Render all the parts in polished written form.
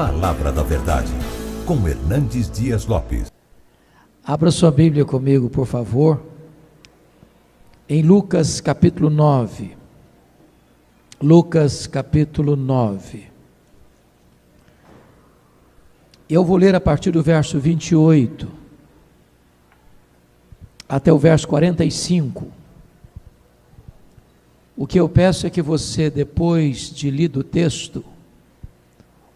Palavra da Verdade, com Hernandes Dias Lopes. Abra sua Bíblia comigo, por favor, em Lucas capítulo 9. Lucas capítulo 9. Eu vou ler a partir do verso 28 até o verso 45. O que eu peço é que você, depois de lido o texto,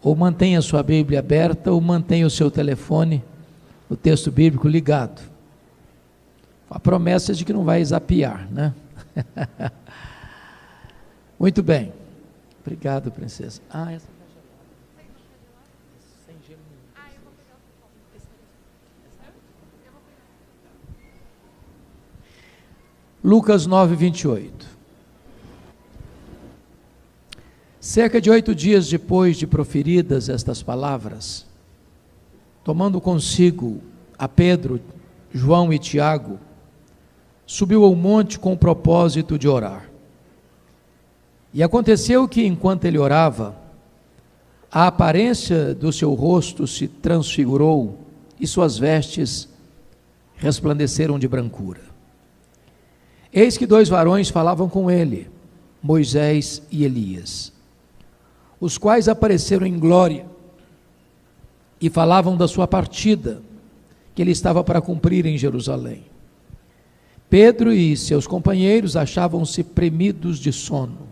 ou mantenha a sua Bíblia aberta, ou mantenha o seu telefone, o texto bíblico ligado. A promessa é de que não vai zapear, né? Muito bem. Obrigado, princesa. Essa sem gelo nenhum. Eu vou pegar o Lucas 9, 28. Cerca de 8 dias depois de proferidas estas palavras, tomando consigo a Pedro, João e Tiago, subiu ao monte com o propósito de orar. E aconteceu que, enquanto ele orava, a aparência do seu rosto se transfigurou e suas vestes resplandeceram de brancura. Eis que 2 varões falavam com ele, Moisés e Elias, os quais apareceram em glória e falavam da sua partida, que ele estava para cumprir em Jerusalém. Pedro e seus companheiros achavam-se premidos de sono,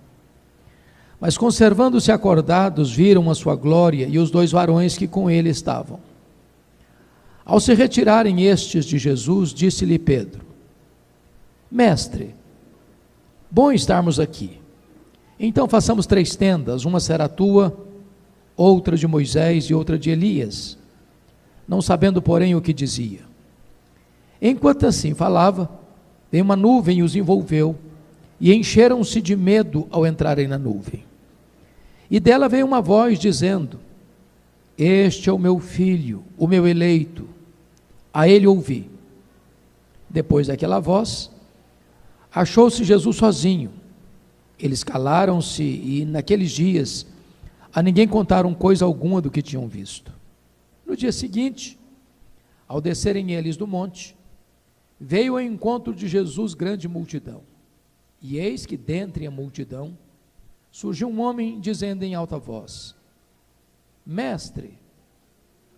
mas conservando-se acordados, viram a sua glória e os 2 varões que com ele estavam. Ao se retirarem estes de Jesus, disse-lhe Pedro: Mestre, bom estarmos aqui. Então façamos 3 tendas, uma será tua, outra de Moisés e outra de Elias, não sabendo, porém, o que dizia. Enquanto assim falava, veio uma nuvem e os envolveu, e encheram-se de medo ao entrarem na nuvem. E dela veio uma voz dizendo: Este é o meu filho, o meu eleito, a ele ouvi. Depois daquela voz, achou-se Jesus sozinho. Eles calaram-se e naqueles dias a ninguém contaram coisa alguma do que tinham visto. No dia seguinte, ao descerem eles do monte, veio ao encontro de Jesus grande multidão. E eis que dentre a multidão surgiu um homem dizendo em alta voz: Mestre,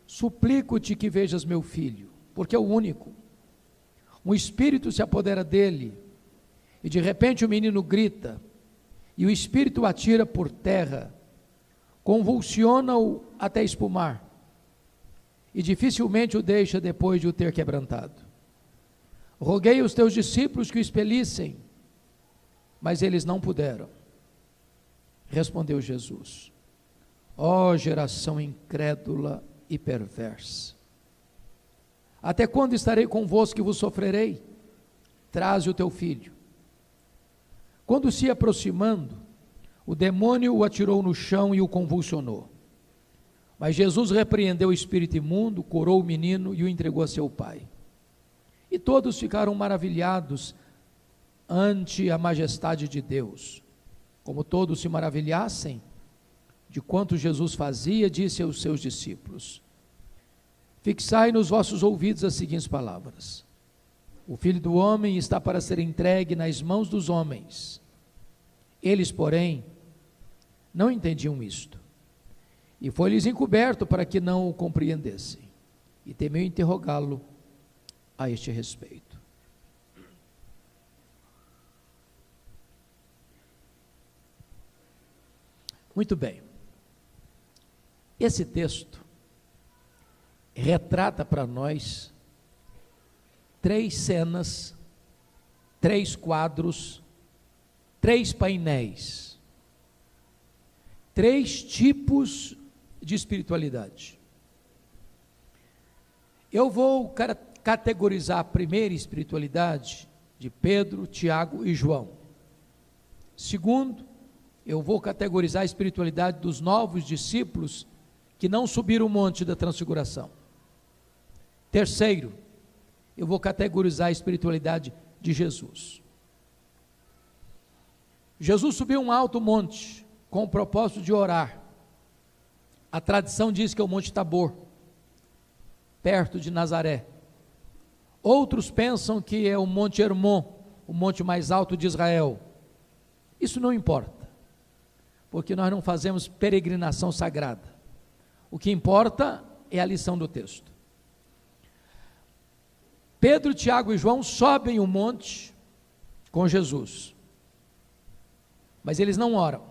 suplico-te que vejas meu filho, porque é o único. Um espírito se apodera dele, e de repente o menino grita, e o espírito o atira por terra, convulsiona-o até espumar, e dificilmente o deixa depois de o ter quebrantado. Roguei aos teus discípulos que o expelissem, mas eles não puderam. Respondeu Jesus: Ó geração incrédula e perversa, até quando estarei convosco e vos sofrerei? Traze o teu filho. Quando se aproximando, o demônio o atirou no chão e o convulsionou. Mas Jesus repreendeu o espírito imundo, curou o menino e o entregou a seu pai. E todos ficaram maravilhados ante a majestade de Deus. Como todos se maravilhassem de quanto Jesus fazia, disse aos seus discípulos: Fixai nos vossos ouvidos as seguintes palavras: O Filho do Homem está para ser entregue nas mãos dos homens. Eles, porém, não entendiam isto, e foi-lhes encoberto para que não o compreendessem, e temeu interrogá-lo a este respeito. Muito bem, esse texto retrata para nós 3 cenas, 3 quadros, 3 painéis, 3 tipos de espiritualidade. Eu vou categorizar a primeira espiritualidade de Pedro, Tiago e João. Segundo, eu vou categorizar a espiritualidade dos novos discípulos que não subiram o monte da transfiguração. Terceiro, eu vou categorizar a espiritualidade de Jesus. Jesus subiu um alto monte com o propósito de orar. A tradição diz que é o Monte Tabor, perto de Nazaré. Outros pensam que é o Monte Hermon, o monte mais alto de Israel. Isso não importa, porque nós não fazemos peregrinação sagrada. O que importa é a lição do texto. Pedro, Tiago e João sobem o monte com Jesus, mas eles não oram,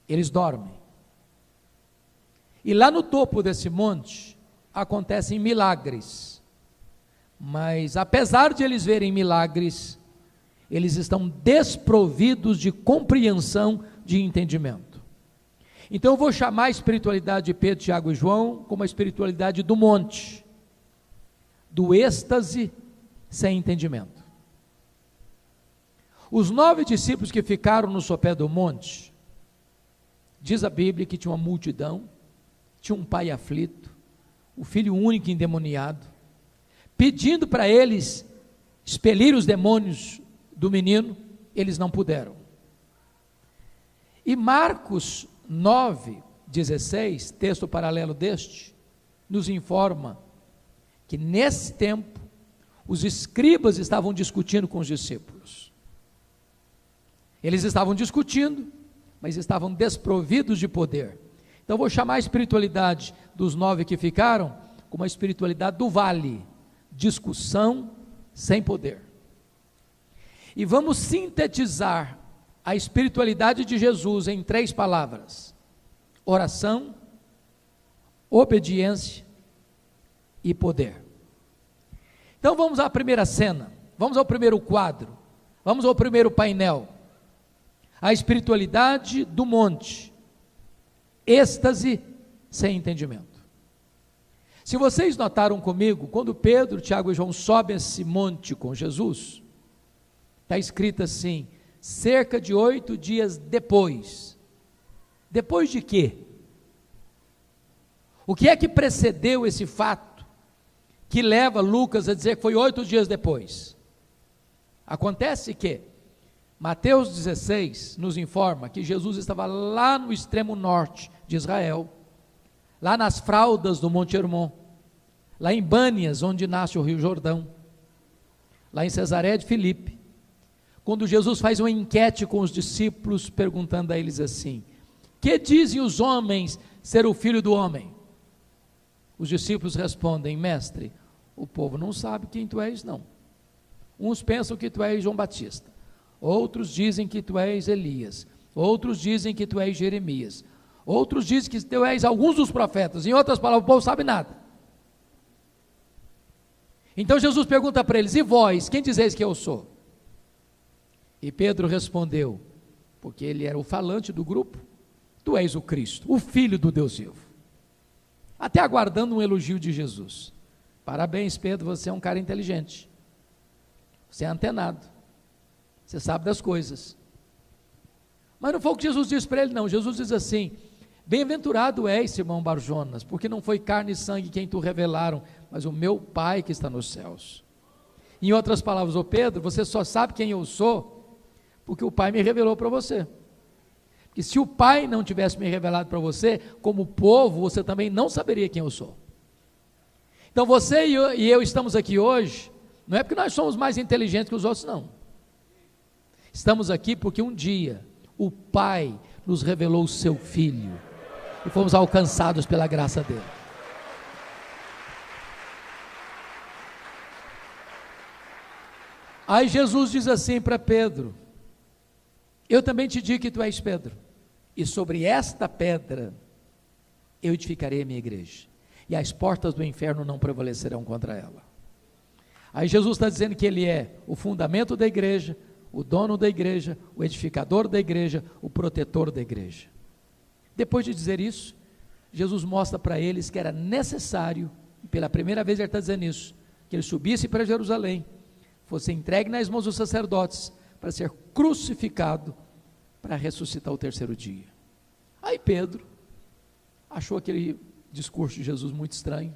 eles dormem. E lá no topo desse monte acontecem milagres, mas apesar de eles verem milagres, eles estão desprovidos de compreensão, de entendimento. Então eu vou chamar a espiritualidade de Pedro, Tiago e João como a espiritualidade do monte, do êxtase sem entendimento. Os 9 discípulos que ficaram no sopé do monte, diz a Bíblia que tinha uma multidão, tinha um pai aflito, o filho único endemoniado, pedindo para eles expelir os demônios do menino, eles não puderam. E Marcos 9:16, texto paralelo deste, nos informa que nesse tempo os escribas estavam discutindo com os discípulos. Eles estavam discutindo, mas estavam desprovidos de poder. Então vou chamar a espiritualidade dos 9 que ficaram como a espiritualidade do vale, discussão sem poder. E vamos sintetizar a espiritualidade de Jesus em 3 palavras: oração, obediência e poder. Então vamos à primeira cena, vamos ao primeiro quadro, vamos ao primeiro painel. A espiritualidade do monte, êxtase sem entendimento. Se vocês notaram comigo, quando Pedro, Tiago e João sobem esse monte com Jesus, está escrito assim: cerca de 8 dias depois. Depois de quê? O que é que precedeu esse fato, que leva Lucas a dizer que foi 8 dias depois? Acontece que Mateus 16 nos informa que Jesus estava lá no extremo norte de Israel, lá nas fraldas do Monte Hermon, lá em Bânias, onde nasce o Rio Jordão, lá em Cesareia de Filipe, quando Jesus faz uma enquete com os discípulos, perguntando a eles assim: que dizem os homens ser o Filho do Homem? Os discípulos respondem: mestre, o povo não sabe quem tu és não. Uns pensam que tu és João Batista, outros dizem que tu és Elias, outros dizem que tu és Jeremias, outros dizem que tu és alguns dos profetas. Em outras palavras, o povo sabe nada. Então Jesus pergunta para eles: e vós, quem dizeis que eu sou? E Pedro respondeu, porque ele era o falante do grupo: tu és o Cristo, o Filho do Deus vivo. Até aguardando um elogio de Jesus. Parabéns, Pedro, você é um cara inteligente, você é antenado, você sabe das coisas. Mas não foi o que Jesus disse para ele não. Jesus diz assim: bem-aventurado és, Simão Barjonas, porque não foi carne e sangue quem tu revelaram, mas o meu Pai que está nos céus. Em outras palavras, ô Pedro, você só sabe quem eu sou porque o Pai me revelou para você. Porque se o Pai não tivesse me revelado para você, como povo, você também não saberia quem eu sou. Então você e eu estamos aqui hoje, não é porque nós somos mais inteligentes que os outros, não. Estamos aqui porque um dia o Pai nos revelou o seu Filho e fomos alcançados pela graça dele. Aí Jesus diz assim para Pedro: eu também te digo que tu és Pedro, e sobre esta pedra eu edificarei a minha igreja, e as portas do inferno não prevalecerão contra ela. Aí Jesus está dizendo que ele é o fundamento da igreja, o dono da igreja, o edificador da igreja, o protetor da igreja. Depois de dizer isso, Jesus mostra para eles que era necessário, e pela primeira vez ele está dizendo isso, que ele subisse para Jerusalém, fosse entregue nas mãos dos sacerdotes, para ser crucificado, para ressuscitar o terceiro dia. Aí Pedro achou aquele discurso de Jesus muito estranho,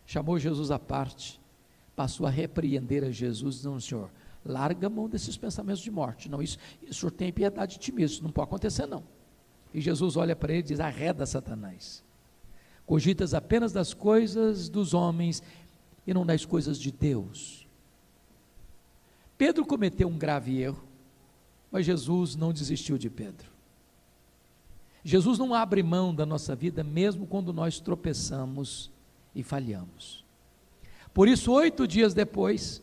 chamou Jesus à parte, passou a repreender a Jesus, dizendo: Senhor, larga a mão desses pensamentos de morte, não, isso o Senhor tem piedade de ti mesmo, isso não pode acontecer não. E Jesus olha para ele e diz: arreda, Satanás, cogitas apenas das coisas dos homens e não das coisas de Deus. Pedro cometeu um grave erro, mas Jesus não desistiu de Pedro. Jesus não abre mão da nossa vida, mesmo quando nós tropeçamos e falhamos. Por isso, 8 dias depois,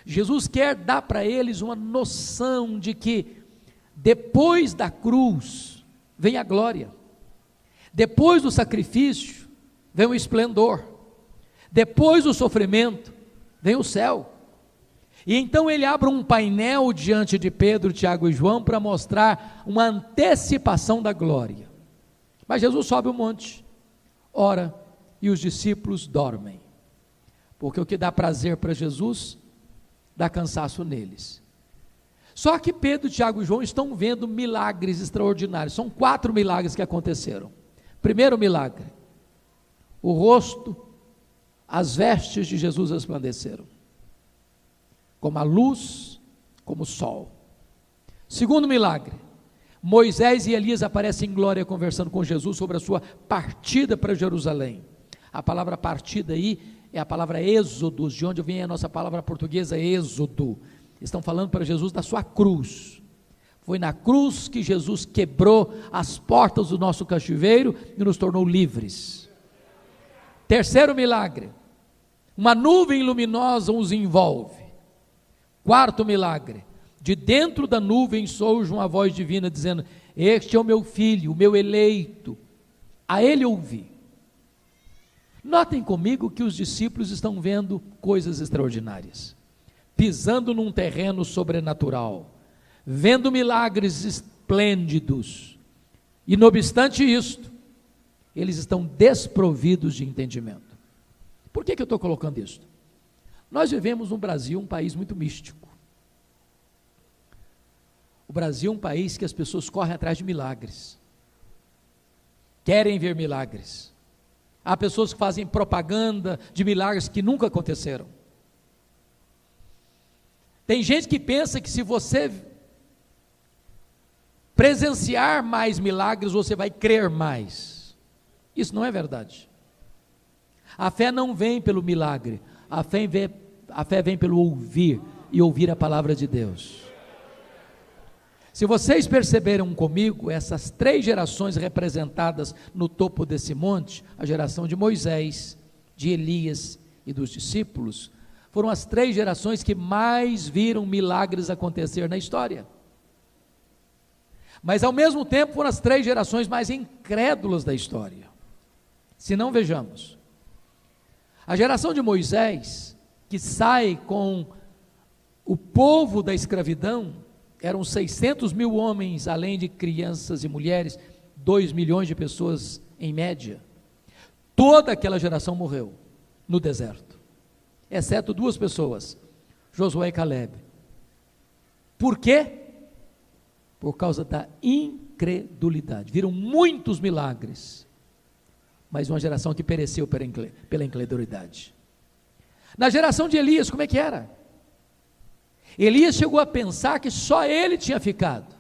Jesus quer dar para eles uma noção de que depois da cruz vem a glória, depois do sacrifício vem o esplendor, depois do sofrimento vem o céu. E então ele abre um painel diante de Pedro, Tiago e João para mostrar uma antecipação da glória. Mas Jesus sobe o monte, ora, e os discípulos dormem, porque o que dá prazer para Jesus, dá cansaço neles. Só que Pedro, Tiago e João estão vendo milagres extraordinários. São 4 milagres que aconteceram. Primeiro milagre: o rosto, as vestes de Jesus resplandeceram, como a luz, como o sol. Segundo milagre: Moisés e Elias aparecem em glória conversando com Jesus sobre a sua partida para Jerusalém. A palavra partida aí é a palavra êxodos, de onde vem a nossa palavra portuguesa êxodo. Estão falando para Jesus da sua cruz. Foi na cruz que Jesus quebrou as portas do nosso cativeiro e nos tornou livres. Terceiro milagre: uma nuvem luminosa os envolve. Quarto milagre: de dentro da nuvem surge uma voz divina dizendo: este é o meu filho, o meu eleito, a ele ouvi. Notem comigo que os discípulos estão vendo coisas extraordinárias, pisando num terreno sobrenatural, vendo milagres esplêndidos, e não obstante isto, eles estão desprovidos de entendimento. Por que eu estou colocando isso? Nós vivemos no Brasil um país muito místico. O Brasil é um país que as pessoas correm atrás de milagres, querem ver milagres. Há pessoas que fazem propaganda de milagres que nunca aconteceram. Tem gente que pensa que se você presenciar mais milagres, você vai crer mais. Isso não é verdade. A fé não vem pelo milagre, a fé vem pelo ouvir, e ouvir a palavra de Deus. Se vocês perceberam comigo, essas 3 gerações representadas no topo desse monte, a geração de Moisés, de Elias e dos discípulos, foram as 3 gerações que mais viram milagres acontecer na história. Mas ao mesmo tempo foram as 3 gerações mais incrédulas da história. Se não, vejamos. A geração de Moisés, que sai com o povo da escravidão, eram 600 mil homens, além de crianças e mulheres, 2 milhões de pessoas em média. Toda aquela geração morreu no deserto, exceto 2 pessoas, Josué e Caleb. Por quê? Por causa da incredulidade. Viram muitos milagres, mas uma geração que pereceu pela incredulidade. Na geração de Elias, como é que era? Elias chegou a pensar que só ele tinha ficado.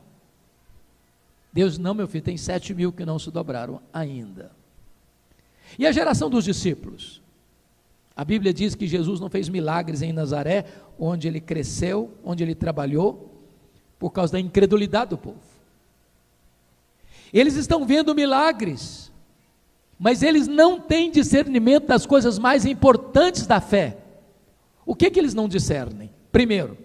Deus: não, meu filho, tem 7 mil que não se dobraram ainda. E a geração dos discípulos? A Bíblia diz que Jesus não fez milagres em Nazaré, onde ele cresceu, onde ele trabalhou, por causa da incredulidade do povo. Eles estão vendo milagres, mas eles não têm discernimento das coisas mais importantes da fé. O que eles não discernem? Primeiro,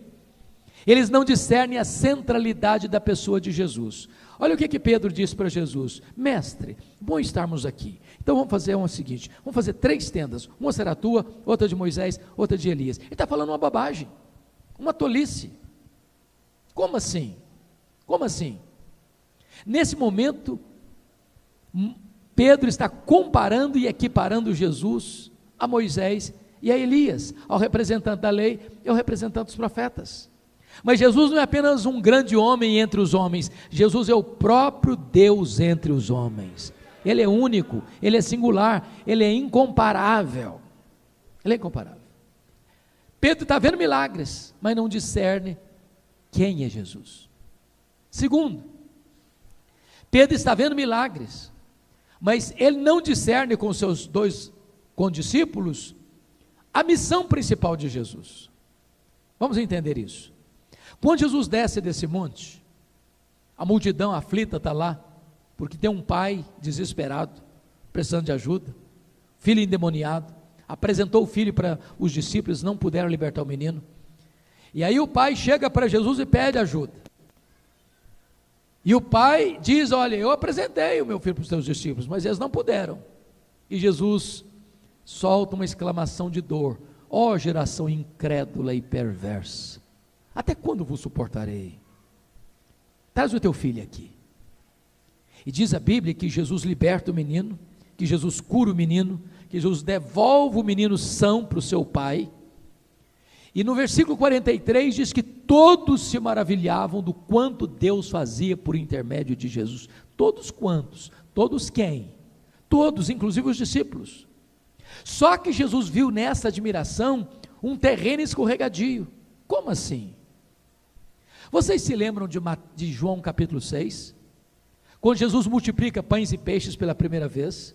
eles não discernem a centralidade da pessoa de Jesus. Olha o que Pedro disse para Jesus: mestre, bom estarmos aqui, então vamos fazer o seguinte, vamos fazer 3 tendas, uma será tua, outra de Moisés, outra de Elias. Ele está falando uma bobagem, uma tolice. Como assim? Como assim? Nesse momento, Pedro está comparando e equiparando Jesus a Moisés e a Elias, ao representante da lei e ao representante dos profetas. Mas Jesus não é apenas um grande homem entre os homens, Jesus é o próprio Deus entre os homens. Ele é único, ele é singular, ele é incomparável. Ele é incomparável. Pedro está vendo milagres, mas não discerne quem é Jesus. Segundo, Pedro está vendo milagres, mas ele não discerne com seus dois condiscípulos a missão principal de Jesus. Vamos entender isso. Quando Jesus desce desse monte, a multidão aflita está lá, porque tem um pai desesperado, precisando de ajuda, filho endemoniado, apresentou o filho para os discípulos, não puderam libertar o menino, e aí o pai chega para Jesus e pede ajuda, e o pai diz: olha, eu apresentei o meu filho para os teus discípulos, mas eles não puderam, e Jesus solta uma exclamação de dor: ó geração incrédula e perversa, até quando vos suportarei? Traz o teu filho aqui. E diz a Bíblia que Jesus liberta o menino, que Jesus cura o menino, que Jesus devolve o menino são para o seu pai. E no versículo 43 diz que todos se maravilhavam do quanto Deus fazia por intermédio de Jesus. Todos quantos? Todos quem? Todos, inclusive os discípulos. Só que Jesus viu nessa admiração um terreno escorregadio. Como assim? Vocês se lembram de João capítulo 6? Quando Jesus multiplica pães e peixes pela primeira vez,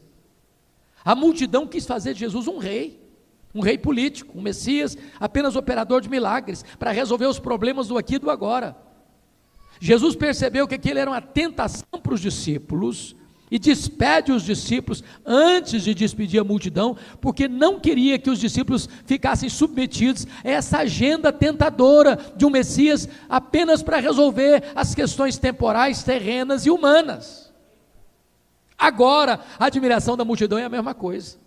a multidão quis fazer de Jesus um rei político, um Messias, apenas operador de milagres, para resolver os problemas do aqui e do agora. Jesus percebeu que aquilo era uma tentação para os discípulos, e despede os discípulos antes de despedir a multidão, porque não queria que os discípulos ficassem submetidos a essa agenda tentadora de um Messias apenas para resolver as questões temporais, terrenas e humanas. Agora, a admiração da multidão é a mesma coisa.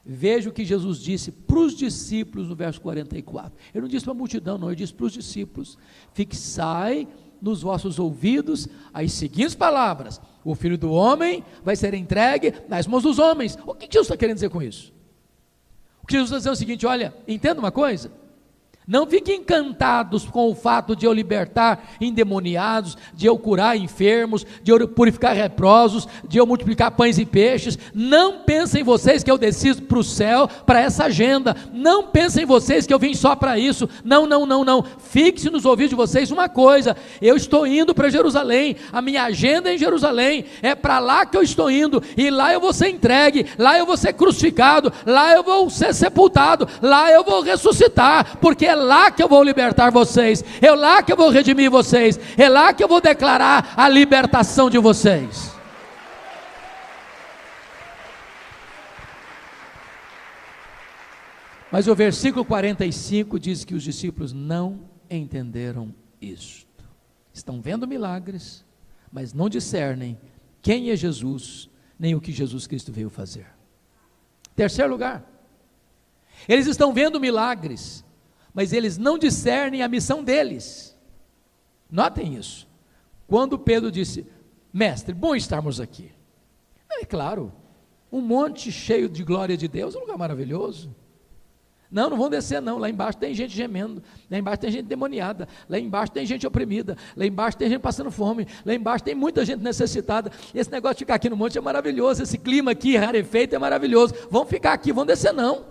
Veja o que Jesus disse para os discípulos no verso 44. Ele não disse para a multidão, não, ele disse para os discípulos: fixai nos vossos ouvidos as seguintes palavras: o Filho do Homem vai ser entregue nas mãos dos homens. O que Jesus está querendo dizer com isso? O que Jesus está dizendo é o seguinte: olha, entenda uma coisa, não fiquem encantados com o fato de eu libertar endemoniados, de eu curar enfermos, de eu purificar leprosos, de eu multiplicar pães e peixes. Não pensem vocês que eu desci para o céu para essa agenda. Não pensem vocês que eu vim só para isso. Não, não, não, não. Fixe nos ouvidos de vocês uma coisa: eu estou indo para Jerusalém, a minha agenda é em Jerusalém, é para lá que eu estou indo, e lá eu vou ser entregue, lá eu vou ser crucificado, lá eu vou ser sepultado, lá eu vou ressuscitar, porque é lá que eu vou libertar vocês, é lá que eu vou redimir vocês, é lá que eu vou declarar a libertação de vocês. Mas o versículo 45 diz que os discípulos não entenderam isto. Estão vendo milagres, mas não discernem quem é Jesus, nem o que Jesus Cristo veio fazer. Terceiro lugar, eles estão vendo milagres, mas eles não discernem a missão deles. Notem isso. Quando Pedro disse: mestre, bom estarmos aqui. É claro, um monte cheio de glória de Deus, um lugar maravilhoso. Não vão descer não, lá embaixo tem gente gemendo, lá embaixo tem gente demoniada, lá embaixo tem gente oprimida, lá embaixo tem gente passando fome, lá embaixo tem muita gente necessitada. Esse negócio de ficar aqui no monte é maravilhoso, esse clima aqui rarefeito é maravilhoso. Vão ficar aqui, vão descer não.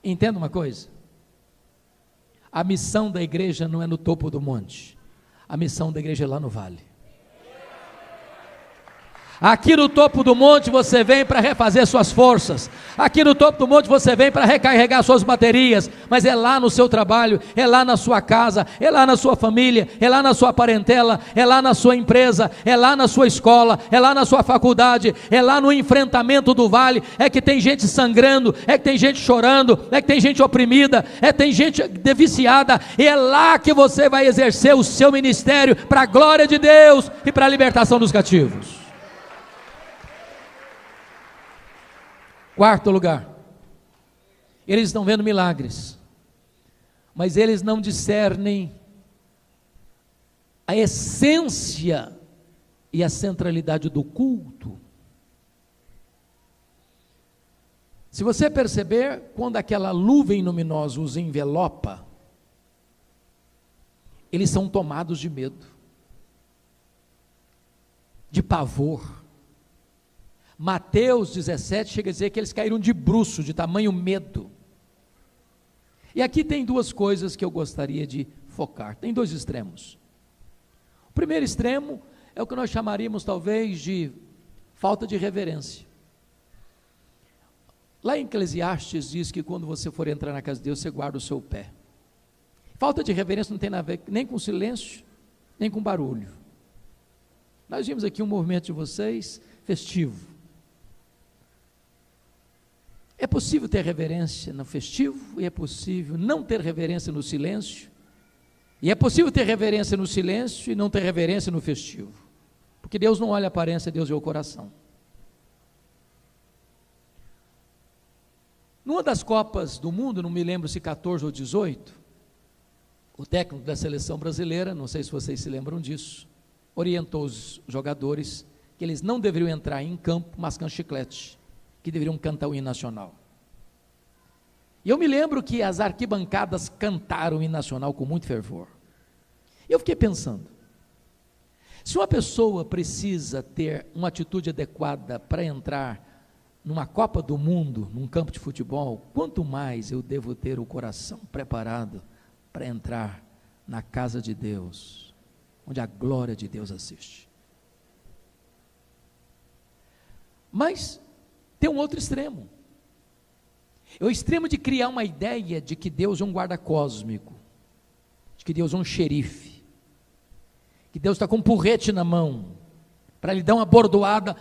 Entenda uma coisa: a missão da igreja não é no topo do monte, a missão da igreja é lá no vale. Aqui no topo do monte você vem para refazer suas forças, aqui no topo do monte você vem para recarregar suas baterias, mas é lá no seu trabalho, é lá na sua casa, é lá na sua família, é lá na sua parentela, é lá na sua empresa, é lá na sua escola, é lá na sua faculdade, é lá no enfrentamento do vale, é que tem gente sangrando, é que tem gente chorando, é que tem gente oprimida, é que tem gente viciada, e é lá que você vai exercer o seu ministério para a glória de Deus e para a libertação dos cativos. Quarto lugar, eles estão vendo milagres, mas eles não discernem a essência e a centralidade do culto. Se você perceber, quando aquela nuvem luminosa os envelopa, eles são tomados de medo, de pavor. Mateus 17 chega a dizer que eles caíram de bruços, de tamanho medo. E aqui tem duas coisas que eu gostaria de focar. Tem dois extremos. O primeiro extremo é o que nós chamaríamos talvez de falta de reverência. Lá em Eclesiastes diz que quando você for entrar na casa de Deus, você guarda o seu pé. Falta de reverência não tem nada a ver nem com silêncio, nem com barulho. Nós vimos aqui um movimento de vocês festivo. É possível ter reverência no festivo, e é possível não ter reverência no silêncio, e é possível ter reverência no silêncio e não ter reverência no festivo, porque Deus não olha a aparência, Deus vê o coração. Numa das Copas do Mundo, não me lembro se 14 ou 18, o técnico da seleção brasileira, não sei se vocês se lembram disso, orientou os jogadores que eles não deveriam entrar em campo mascando chiclete, que deveriam cantar o hino nacional. E eu me lembro que as arquibancadas cantaram o hino nacional com muito fervor. E eu fiquei pensando, se uma pessoa precisa ter uma atitude adequada para entrar numa Copa do Mundo, num campo de futebol, quanto mais eu devo ter o coração preparado para entrar na casa de Deus, onde a glória de Deus assiste. Mas tem um outro extremo, é o extremo de criar uma ideia de que Deus é um guarda cósmico, de que Deus é um xerife, que Deus está com um porrete na mão, para lhe dar uma bordoada,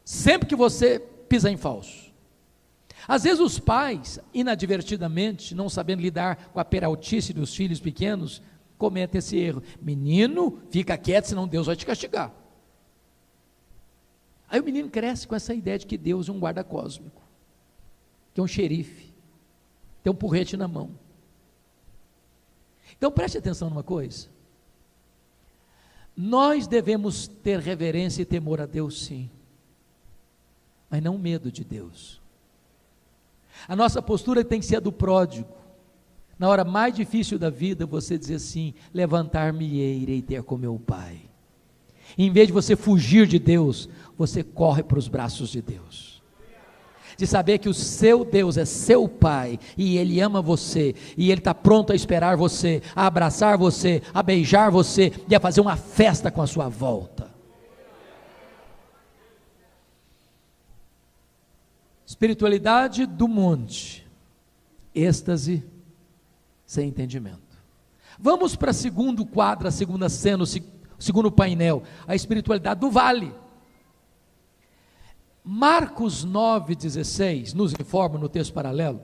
sempre que você pisa em falso. Às vezes os pais, inadvertidamente, não sabendo lidar com a peraltice dos filhos pequenos, cometem esse erro. Menino, fica quieto, senão Deus vai te castigar. Aí o menino cresce com essa ideia de que Deus é um guarda cósmico, que é um xerife, tem um porrete na mão. Então preste atenção numa coisa, nós devemos ter reverência e temor a Deus, sim, mas não medo de Deus. A nossa postura tem que ser a do pródigo. Na hora mais difícil da vida, você dizer assim: levantar-me-ei, irei ter com meu Pai. Em vez de você fugir de Deus, você corre para os braços de Deus. De saber que o seu Deus é seu Pai, e Ele ama você, e Ele está pronto a esperar você, a abraçar você, a beijar você, e a fazer uma festa com a sua volta. Espiritualidade do monte, êxtase sem entendimento. Vamos para o segundo quadro, a segunda cena, o segundo painel, a espiritualidade do vale. Marcos 9,16 nos informa no texto paralelo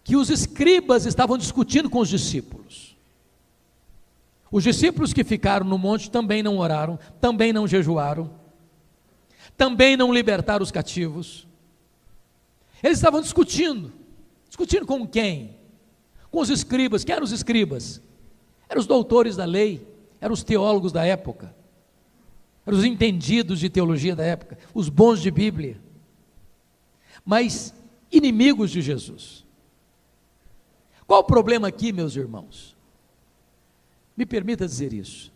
que os escribas estavam discutindo com os discípulos. Os discípulos que ficaram no monte também não oraram, também não jejuaram, também não libertaram os cativos. Eles estavam discutindo com quem? Com os escribas. Quem eram os escribas? Eram os doutores da lei, eram os teólogos da época, eram os entendidos de teologia da época, os bons de Bíblia, mas inimigos de Jesus. Qual o problema aqui, meus irmãos? Me permita dizer isso.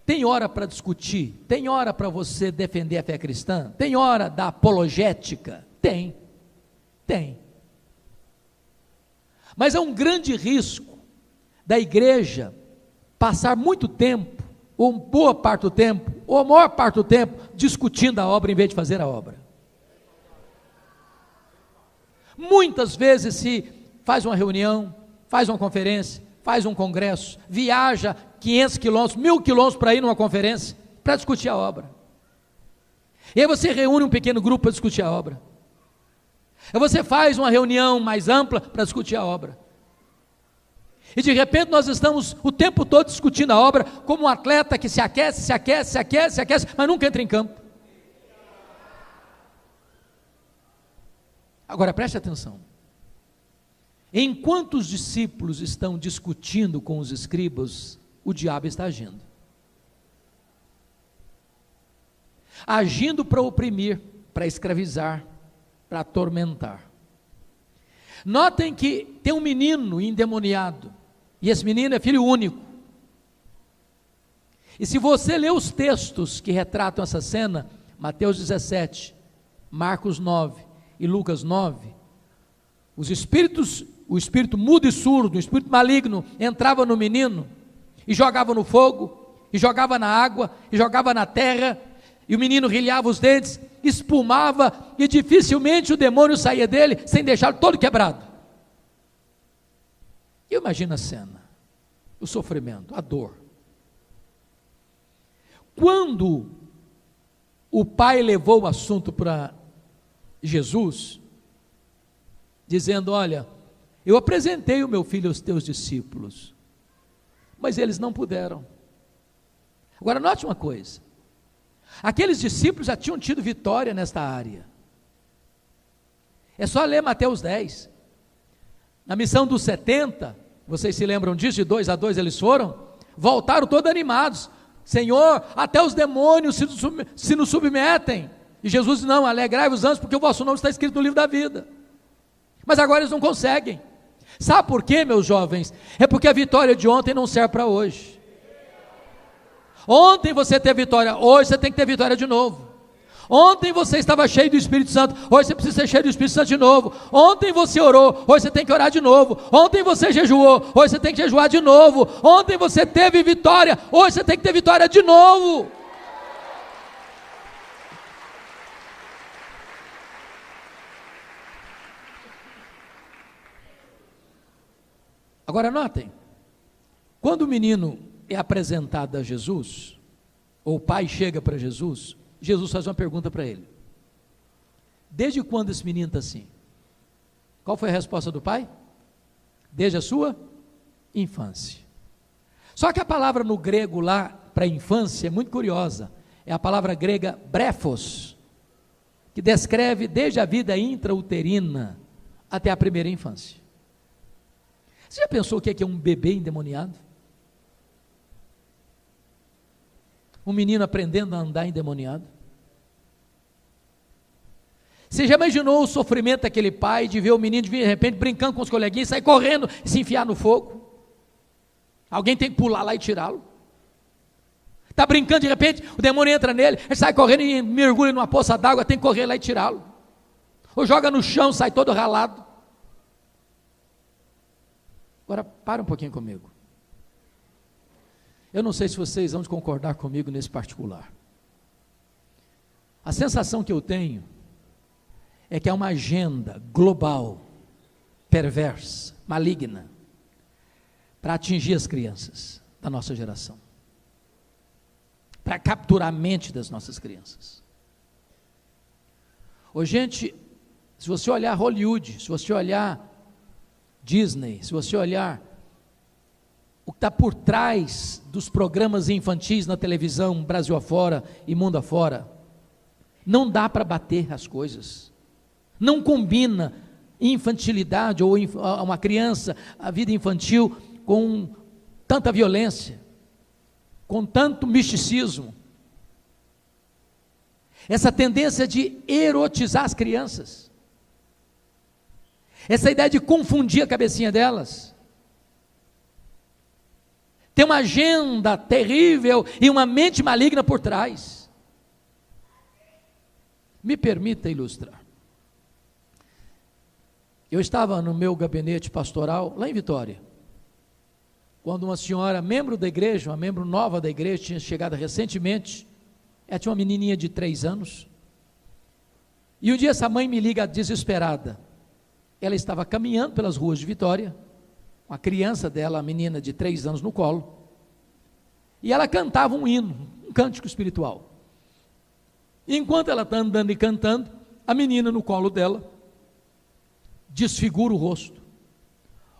Tem hora para discutir, tem hora para você defender a fé cristã, tem hora da apologética, tem. Mas é um grande risco da igreja passar muito tempo, ou boa parte do tempo, ou a maior parte do tempo, discutindo a obra em vez de fazer a obra. Muitas vezes se faz uma reunião, faz uma conferência, faz um congresso, viaja 500 quilômetros, 1000 quilômetros para ir numa conferência, para discutir a obra. E aí você reúne um pequeno grupo para discutir a obra. Aí você faz uma reunião mais ampla para discutir a obra. E de repente nós estamos o tempo todo discutindo a obra, como um atleta que se aquece, mas nunca entra em campo. Agora preste atenção. Enquanto os discípulos estão discutindo com os escribas, o diabo está agindo. Agindo para oprimir, para escravizar, para atormentar. Notem que tem um menino endemoniado, e esse menino é filho único. E se você ler os textos que retratam essa cena, Mateus 17, Marcos 9 e Lucas 9, o espírito mudo e surdo, o espírito maligno, entrava no menino e jogava no fogo, e jogava na água, e jogava na terra, e o menino rilhava os dentes, espumava, e dificilmente o demônio saía dele, sem deixá-lo todo quebrado. E imagina a cena, o sofrimento, a dor. Quando o pai levou o assunto para Jesus, dizendo: olha, eu apresentei o meu filho aos teus discípulos, mas eles não puderam. Agora note uma coisa, aqueles discípulos já tinham tido vitória nesta área. É só ler Mateus 10, na missão dos 70, vocês se lembram disso, de 2 a 2 eles foram, voltaram todos animados: Senhor, até os demônios se nos submetem. E Jesus diz: não, alegrai-vos antes, porque o vosso nome está escrito no livro da vida. Mas agora eles não conseguem. Sabe por quê, meus jovens? É porque a vitória de ontem não serve para hoje. Ontem você teve vitória, hoje você tem que ter vitória de novo. Ontem você estava cheio do Espírito Santo, hoje você precisa ser cheio do Espírito Santo de novo. Ontem você orou, hoje você tem que orar de novo. Ontem você jejuou, hoje você tem que jejuar de novo. Ontem você teve vitória, hoje você tem que ter vitória de novo. Agora notem, quando o menino é apresentado a Jesus, ou o pai chega para Jesus, Jesus faz uma pergunta para ele: desde quando esse menino está assim? Qual foi a resposta do pai? Desde a sua infância. Só que a palavra no grego lá, para infância, é muito curiosa, é a palavra grega brefos, que descreve desde a vida intrauterina até a primeira infância. Você já pensou o que é um bebê endemoniado? Um menino aprendendo a andar endemoniado? Você já imaginou o sofrimento daquele pai de ver o menino de repente brincando com os coleguinhas, sair correndo e se enfiar no fogo? Alguém tem que pular lá e tirá-lo. Está brincando, de repente o demônio entra nele, ele sai correndo e mergulha numa poça d'água, tem que correr lá e tirá-lo. Ou joga no chão, sai todo ralado. Agora, para um pouquinho comigo. Eu não sei se vocês vão concordar comigo nesse particular. A sensação que eu tenho é que há uma agenda global, perversa, maligna, para atingir as crianças da nossa geração, para capturar a mente das nossas crianças. Ô, gente, se você olhar Hollywood, se você olhar Disney, se você olhar o que está por trás dos programas infantis na televisão, Brasil afora e mundo afora, não dá para bater as coisas, não combina infantilidade ou uma criança, a vida infantil, com tanta violência, com tanto misticismo, essa tendência de erotizar as crianças, essa ideia de confundir a cabecinha delas. Tem uma agenda terrível e uma mente maligna por trás. Me permita ilustrar. Eu estava no meu gabinete pastoral, lá em Vitória, quando uma senhora, membro da igreja, uma membro nova da igreja, tinha chegado recentemente, ela tinha uma menininha de 3 anos, e um dia essa mãe me liga desesperada. Ela estava caminhando pelas ruas de Vitória, com a criança dela, a menina de 3 anos no colo, e ela cantava um hino, um cântico espiritual. E enquanto ela está andando e cantando, a menina no colo dela desfigura o rosto,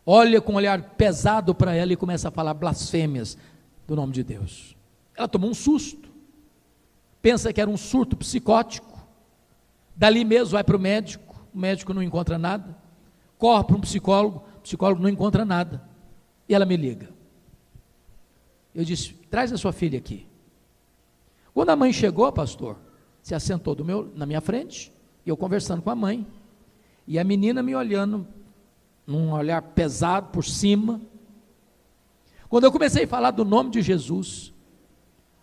olha com um olhar pesado para ela e começa a falar blasfêmias do nome de Deus. Ela tomou um susto, pensa que era um surto psicótico, dali mesmo vai para o médico não encontra nada, corre para um psicólogo, o psicólogo não encontra nada, e ela me liga. Eu disse: traz a sua filha aqui. Quando a mãe chegou, pastor, se assentou na minha frente, e eu conversando com a mãe, e a menina me olhando, num olhar pesado por cima. Quando eu comecei a falar do nome de Jesus,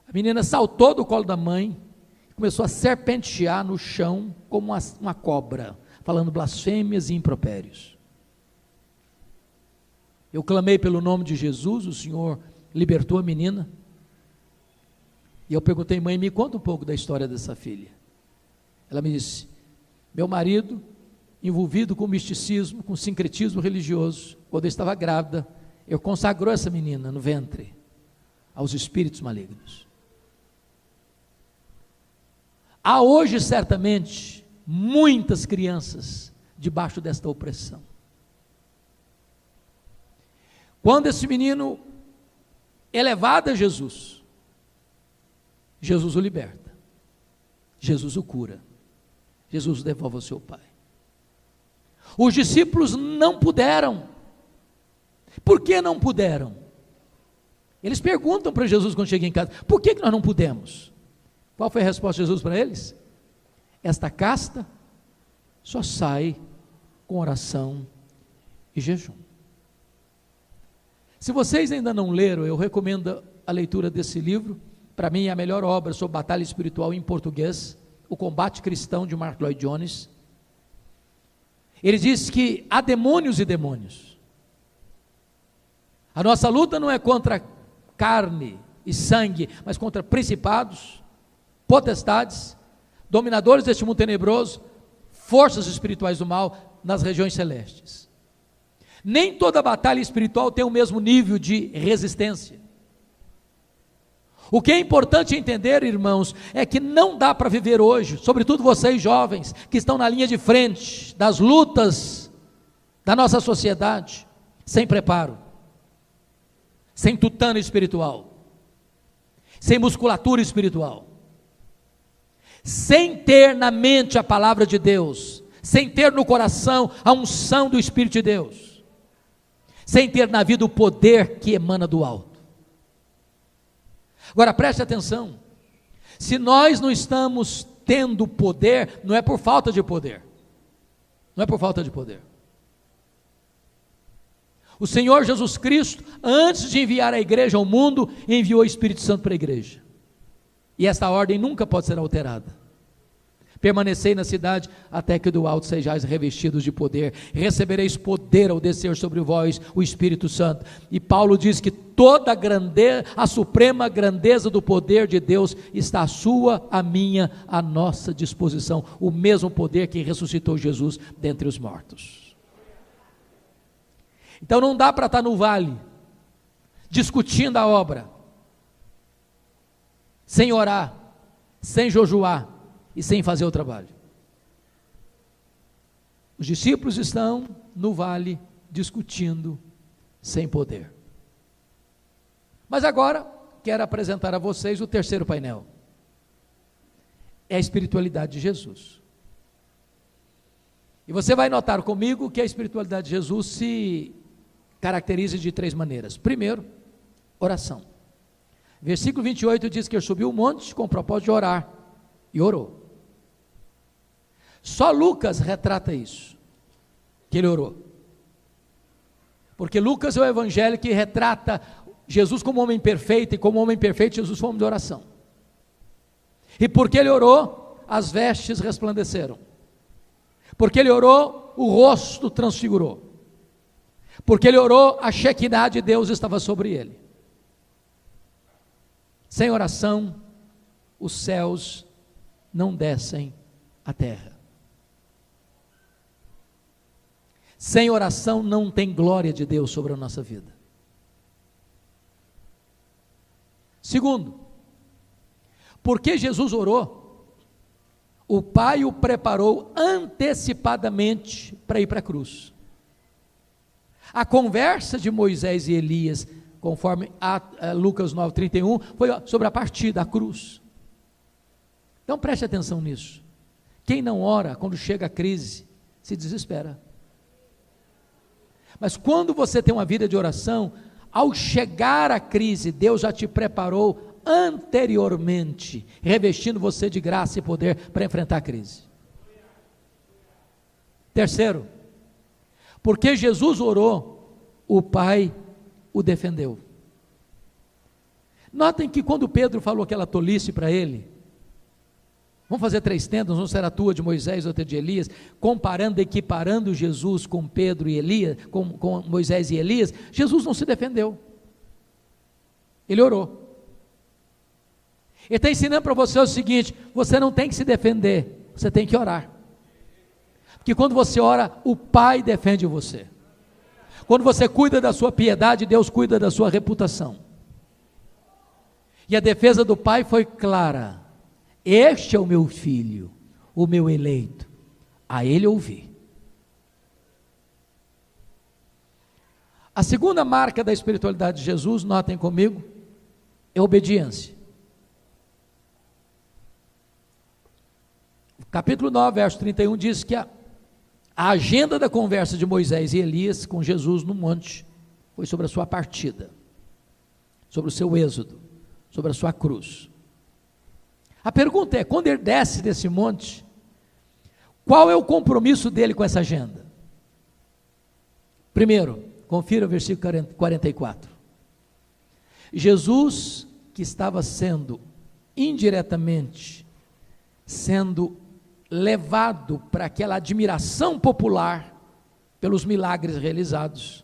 a menina saltou do colo da mãe, começou a serpentear no chão como uma cobra, falando blasfêmias e impropérios. Eu clamei pelo nome de Jesus, o Senhor libertou a menina, E eu perguntei: mãe, me conta um pouco da história dessa filha. Ela me disse: meu marido, envolvido com misticismo, com sincretismo religioso, quando eu estava grávida, eu consagrou essa menina no ventre aos espíritos malignos. Há hoje, certamente, muitas crianças debaixo desta opressão. Quando esse menino é levado a Jesus, Jesus o liberta, Jesus o cura, Jesus o devolve ao seu pai. Os discípulos não puderam. Por que não puderam? Eles perguntam para Jesus quando chegam em casa: por que nós não pudemos? Qual foi a resposta de Jesus para eles? Esta casta só sai com oração e jejum. Se vocês ainda não leram, eu recomendo a leitura desse livro. Para mim é a melhor obra sobre batalha espiritual em português, O Combate Cristão, de Mark Lloyd Jones. Ele diz que há demônios e demônios. A nossa luta não é contra carne e sangue, mas contra principados, potestades, dominadores deste mundo tenebroso, forças espirituais do mal nas regiões celestes. Nem toda batalha espiritual tem o mesmo nível de resistência. O que é importante entender, irmãos, é que não dá para viver hoje, sobretudo vocês jovens, que estão na linha de frente das lutas da nossa sociedade, sem preparo, sem tutano espiritual, sem musculatura espiritual, sem ter na mente a palavra de Deus, sem ter no coração a unção do Espírito de Deus, sem ter na vida o poder que emana do alto. Agora preste atenção: se nós não estamos tendo poder, não é por falta de poder, não é por falta de poder. O Senhor Jesus Cristo, antes de enviar a igreja ao mundo, enviou o Espírito Santo para a igreja, e esta ordem nunca pode ser alterada. Permanecei na cidade, até que do alto sejais revestidos de poder, recebereis poder ao descer sobre vós o Espírito Santo. E Paulo diz que toda a grandeza, a suprema grandeza do poder de Deus está à sua, à minha, à nossa disposição, o mesmo poder que ressuscitou Jesus dentre os mortos. Então não dá para estar no vale, discutindo a obra, sem orar, sem jejuar, e sem fazer o trabalho. Os discípulos estão no vale discutindo sem poder. Mas agora quero apresentar a vocês o terceiro painel. É a espiritualidade de Jesus. E você vai notar comigo que a espiritualidade de Jesus se caracteriza de três maneiras. Primeiro, oração. Versículo 28 diz que ele subiu o monte com o propósito de orar, e orou. Só Lucas retrata isso, que ele orou, porque Lucas é o evangelho que retrata Jesus como homem perfeito, e como homem perfeito Jesus foi homem de oração, e porque ele orou, as vestes resplandeceram, porque ele orou, o rosto transfigurou, porque ele orou, a Shekinah de Deus estava sobre ele. Sem oração, os céus não descem à terra. Sem oração não tem glória de Deus sobre a nossa vida. Segundo, porque Jesus orou, o Pai o preparou antecipadamente para ir para a cruz. A conversa de Moisés e Elias, conforme Lucas 9:31, foi sobre a partida, a cruz. Então preste atenção nisso. Quem não ora, quando chega a crise, se desespera. Mas quando você tem uma vida de oração, ao chegar a crise, Deus já te preparou anteriormente, revestindo você de graça e poder para enfrentar a crise. Terceiro, porque Jesus orou, o Pai o defendeu. Notem que quando Pedro falou aquela tolice para ele, vamos fazer 3 tendas, uma será a tua, de Moisés, outra de Elias, comparando, equiparando Jesus com Pedro e Elias, com Moisés e Elias, Jesus não se defendeu, ele orou. Ele está ensinando para você o seguinte: você não tem que se defender, você tem que orar. Porque quando você ora, o Pai defende você. Quando você cuida da sua piedade, Deus cuida da sua reputação. E a defesa do Pai foi clara: este é o meu filho, o meu eleito, a ele ouvi. A segunda marca da espiritualidade de Jesus, notem comigo, é obediência. Capítulo 9, verso 31 diz que a agenda da conversa de Moisés e Elias com Jesus no monte foi sobre a sua partida, sobre o seu êxodo, sobre a sua cruz. A pergunta é: quando ele desce desse monte, qual é o compromisso dele com essa agenda? Primeiro, confira o versículo 44. Jesus, que estava sendo indiretamente levado para aquela admiração popular pelos milagres realizados,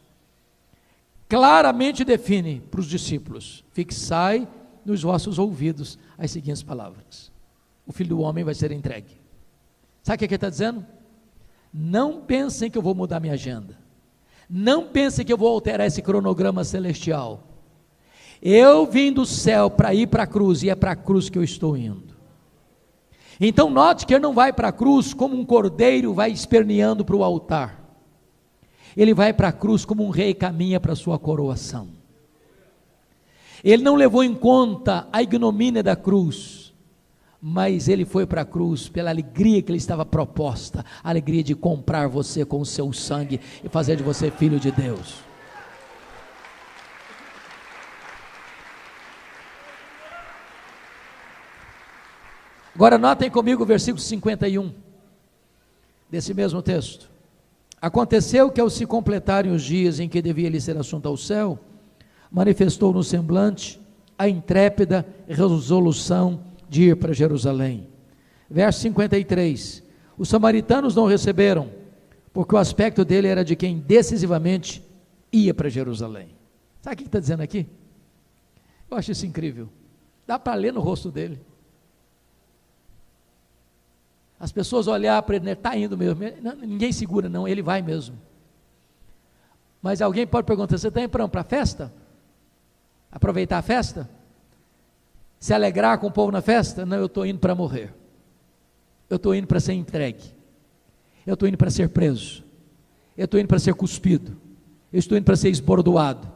claramente define para os discípulos: fixai nos vossos ouvidos as seguintes palavras: o Filho do Homem vai ser entregue. Sabe o que ele está dizendo? Não pensem que eu vou mudar minha agenda, não pensem que eu vou alterar esse cronograma celestial. Eu vim do céu para ir para a cruz, e é para a cruz que eu estou indo. Então note que ele não vai para a cruz como um cordeiro vai esperneando para o altar. Ele vai para a cruz como um rei caminha para a sua coroação. Ele não levou em conta a ignomínia da cruz, mas ele foi para a cruz pela alegria que lhe estava proposta, a alegria de comprar você com o seu sangue e fazer de você filho de Deus. Agora notem comigo o versículo 51, desse mesmo texto. Aconteceu que ao se completarem os dias em que devia lhe ser assunto ao céu, manifestou no semblante a intrépida resolução de ir para Jerusalém. Verso 53, os samaritanos não o receberam, porque o aspecto dele era de quem decisivamente ia para Jerusalém. Sabe o que está dizendo aqui? Eu acho isso incrível, dá para ler no rosto dele. As pessoas olhar para ele, está indo mesmo, ninguém segura não, ele vai mesmo. Mas alguém pode perguntar: você está indo para a festa? Aproveitar a festa? Se alegrar com o povo na festa? Não, eu estou indo para morrer, eu estou indo para ser entregue, eu estou indo para ser preso, eu estou indo para ser cuspido, eu estou indo para ser esbordoado,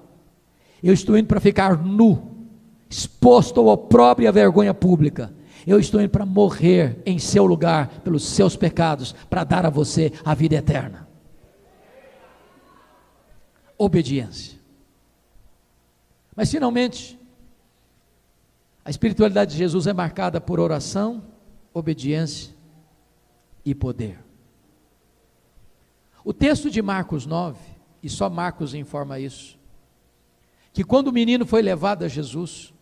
eu estou indo para ficar nu, exposto ao opróbrio e à vergonha pública. Eu estou indo para morrer em seu lugar, pelos seus pecados, para dar a você a vida eterna. Obediência. Mas finalmente, a espiritualidade de Jesus é marcada por oração, obediência e poder. O texto de Marcos 9, e só Marcos informa isso, que quando o menino foi levado a Jesus,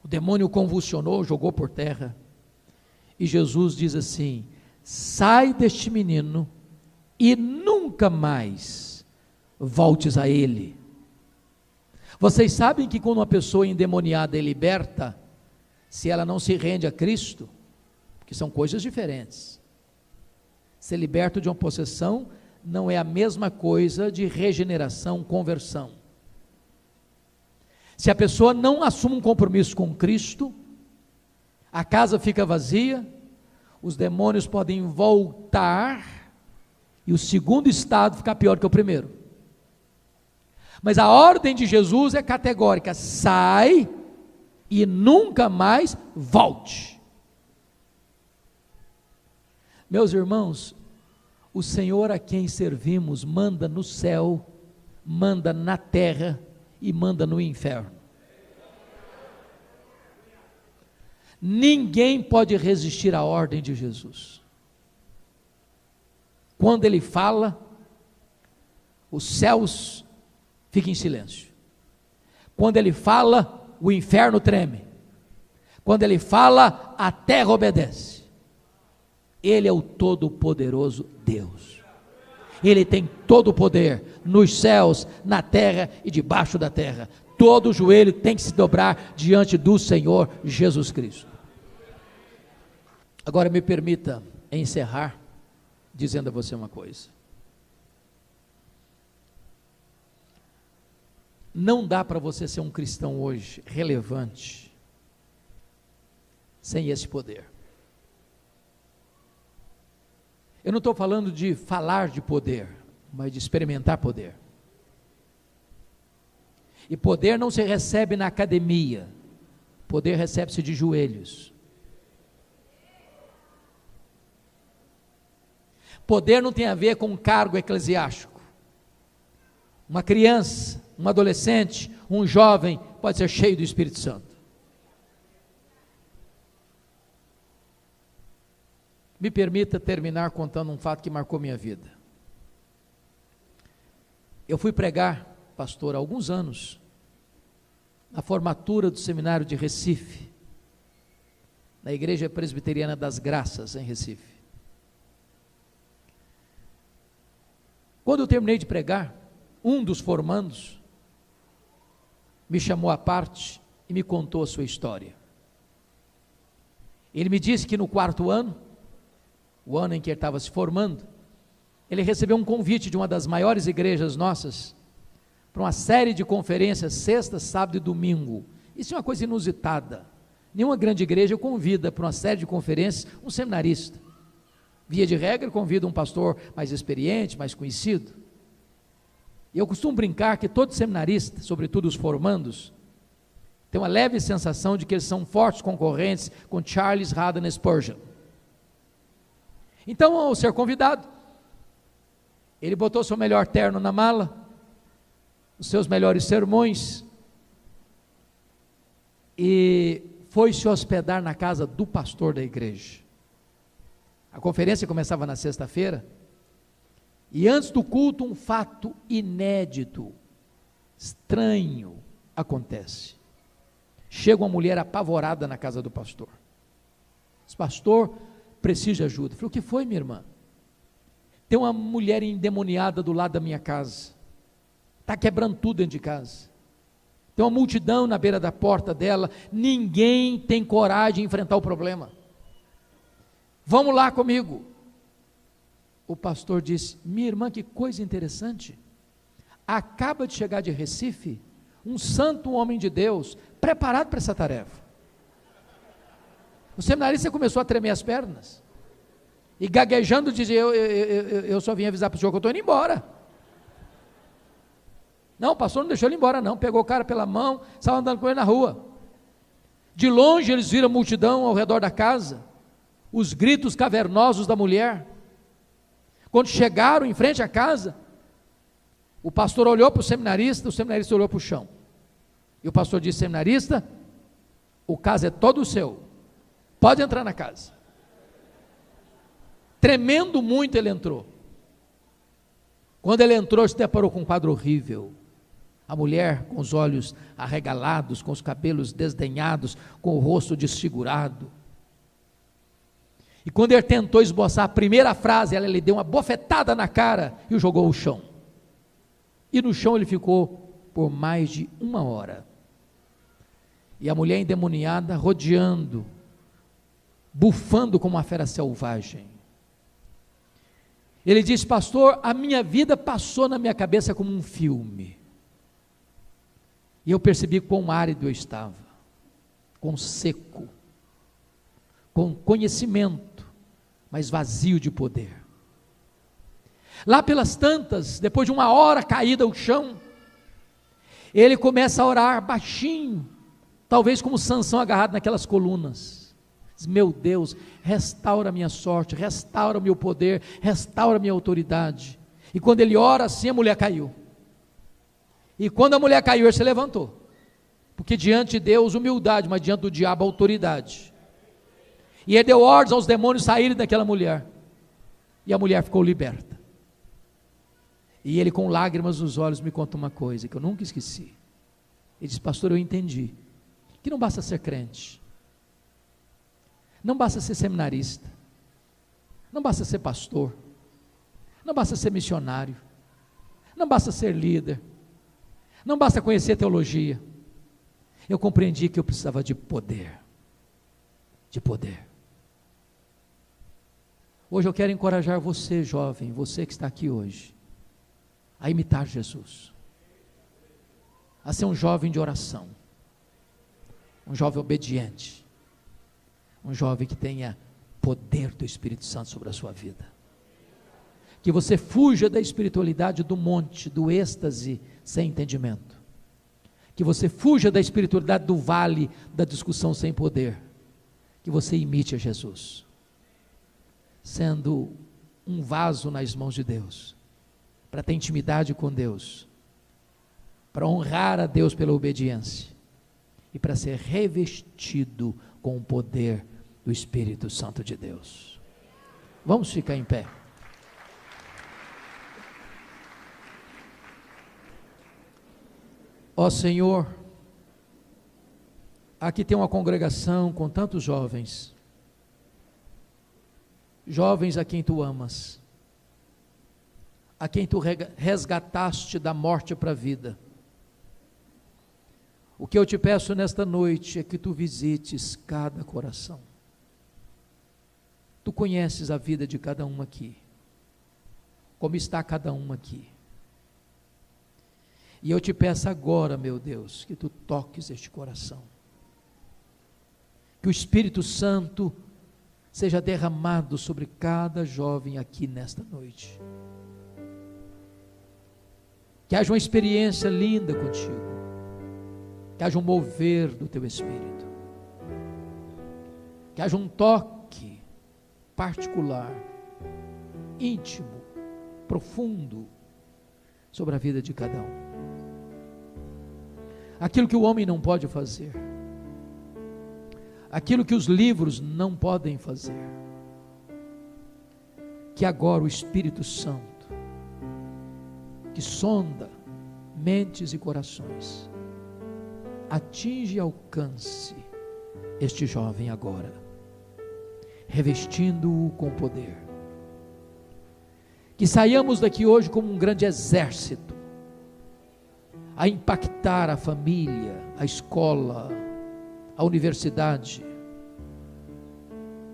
o demônio convulsionou, jogou por terra, e Jesus diz assim: sai deste menino e nunca mais voltes a ele. Vocês sabem que quando uma pessoa endemoniada é liberta, se ela não se rende a Cristo, que são coisas diferentes, ser liberto de uma possessão não é a mesma coisa de regeneração, conversão. Se a pessoa não assume um compromisso com Cristo, a casa fica vazia, os demônios podem voltar, e o segundo estado fica pior que o primeiro. Mas a ordem de Jesus é categórica: sai e nunca mais volte. Meus irmãos, o Senhor a quem servimos manda no céu, manda na terra e manda no inferno. Ninguém pode resistir à ordem de Jesus. Quando ele fala, os céus ficam em silêncio. Quando ele fala, o inferno treme. Quando ele fala, a terra obedece. Ele é o todo-poderoso Deus. Ele tem todo o poder nos céus, na terra e debaixo da terra. todo joelho tem que se dobrar diante do Senhor Jesus Cristo. Agora me permita encerrar dizendo a você uma coisa. Não dá para você ser um cristão hoje relevante sem esse poder. Eu não estou falando de falar de poder, mas de experimentar poder. E poder não se recebe na academia, poder recebe-se de joelhos. Poder não tem a ver com cargo eclesiástico. Uma criança, um adolescente, um jovem pode ser cheio do Espírito Santo. Me permita terminar contando um fato que marcou minha vida. Eu fui pregar, pastor, há alguns anos, na formatura do seminário de Recife, na Igreja Presbiteriana das Graças, em Recife. Quando eu terminei de pregar, um dos formandos me chamou à parte e me contou a sua história. Ele me disse que no 4º ano, o ano em que ele estava se formando, ele recebeu um convite de uma das maiores igrejas nossas, para uma série de conferências, sexta, sábado e domingo. Isso é uma coisa inusitada. Nenhuma grande igreja convida para uma série de conferências um seminarista. Via de regra, convida um pastor mais experiente, mais conhecido. E eu costumo brincar que todo seminarista, sobretudo os formandos, tem uma leve sensação de que eles são fortes concorrentes com Charles Haddon Spurgeon. Então, ao ser convidado, ele botou seu melhor terno na mala, os seus melhores sermões, e foi se hospedar na casa do pastor da igreja. A conferência começava na sexta-feira, e antes do culto um fato inédito, estranho, acontece. Chega uma mulher apavorada na casa do pastor. Diz: pastor, preciso de ajuda. Eu falei: o que foi, minha irmã? Tem uma mulher endemoniada do lado da minha casa, está quebrando tudo dentro de casa, tem uma multidão na beira da porta dela, ninguém tem coragem de enfrentar o problema, vamos lá comigo. O pastor disse: minha irmã, que coisa interessante, acaba de chegar de Recife, um santo homem de Deus, preparado para essa tarefa. O seminarista começou a tremer as pernas, e gaguejando dizia: eu só vim avisar para o senhor que eu estou indo embora. Não, o pastor não deixou ele embora não, pegou o cara pela mão, estava andando com ele na rua. De longe eles viram a multidão ao redor da casa, os gritos cavernosos da mulher. Quando chegaram em frente à casa, o pastor olhou para o seminarista olhou para o chão, e o pastor disse: seminarista, o caso é todo seu, pode entrar na casa. Tremendo muito ele entrou. Quando ele entrou, se deparou com um quadro horrível. A mulher com os olhos arregalados, com os cabelos desdenhados, com o rosto desfigurado. E quando ele tentou esboçar a primeira frase, ela lhe deu uma bofetada na cara e o jogou ao chão. E no chão ele ficou por mais de 1 hora. E a mulher endemoniada rodeando, bufando como uma fera selvagem. Ele disse: pastor, a minha vida passou na minha cabeça como um filme. E eu percebi quão árido eu estava, quão seco, com conhecimento, mas vazio de poder. Lá pelas tantas, depois de 1 hora caída ao chão, ele começa a orar baixinho, talvez como Sansão agarrado naquelas colunas. Diz: meu Deus, restaura a minha sorte, restaura o meu poder, restaura a minha autoridade. E quando ele ora assim, a mulher caiu. E quando a mulher caiu, ele se levantou. Porque diante de Deus, humildade, mas diante do diabo, autoridade. E ele deu ordens aos demônios saírem daquela mulher. E a mulher ficou liberta. E ele, com lágrimas nos olhos, me conta uma coisa que eu nunca esqueci. Ele disse: pastor, eu entendi que não basta ser crente, não basta ser seminarista, não basta ser pastor, não basta ser missionário, não basta ser líder, Não basta conhecer teologia. Eu compreendi que eu precisava de poder. De poder. Hoje eu quero encorajar você, jovem, você que está aqui hoje, a imitar Jesus. A ser um jovem de oração. Um jovem obediente. Um jovem que tenha poder do Espírito Santo sobre a sua vida. Que você fuja da espiritualidade do monte, do êxtase sem entendimento. Que você fuja da espiritualidade do vale, da discussão sem poder. Que você imite a Jesus, sendo um vaso nas mãos de Deus, para ter intimidade com Deus, para honrar a Deus pela obediência, e para ser revestido com o poder do Espírito Santo de Deus. Vamos ficar em pé. Ó Senhor, aqui tem uma congregação com tantos jovens, jovens a quem Tu amas, a quem Tu resgataste da morte para a vida. O que eu te peço nesta noite é que Tu visites cada coração. Tu conheces a vida de cada um aqui, como está cada um aqui. E eu te peço agora, meu Deus, que Tu toques este coração. Que o Espírito Santo seja derramado sobre cada jovem aqui nesta noite. Que haja uma experiência linda contigo. Que haja um mover do Teu Espírito. Que haja um toque particular, íntimo, profundo, sobre a vida de cada um. Aquilo que o homem não pode fazer, aquilo que os livros não podem fazer, que agora o Espírito Santo, que sonda mentes e corações, atinge e alcance este jovem agora, revestindo-o com poder. Que saiamos daqui hoje como um grande exército, a impactar a família, a escola, a universidade,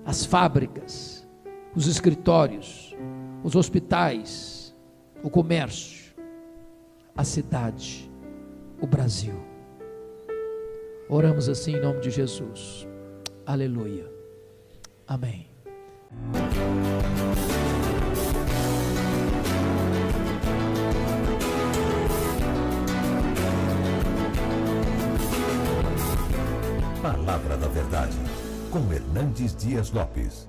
as fábricas, os escritórios, os hospitais, o comércio, a cidade, o Brasil. Oramos assim em nome de Jesus. Aleluia. Amém. Palavra da Verdade, com Hernandes Dias Lopes.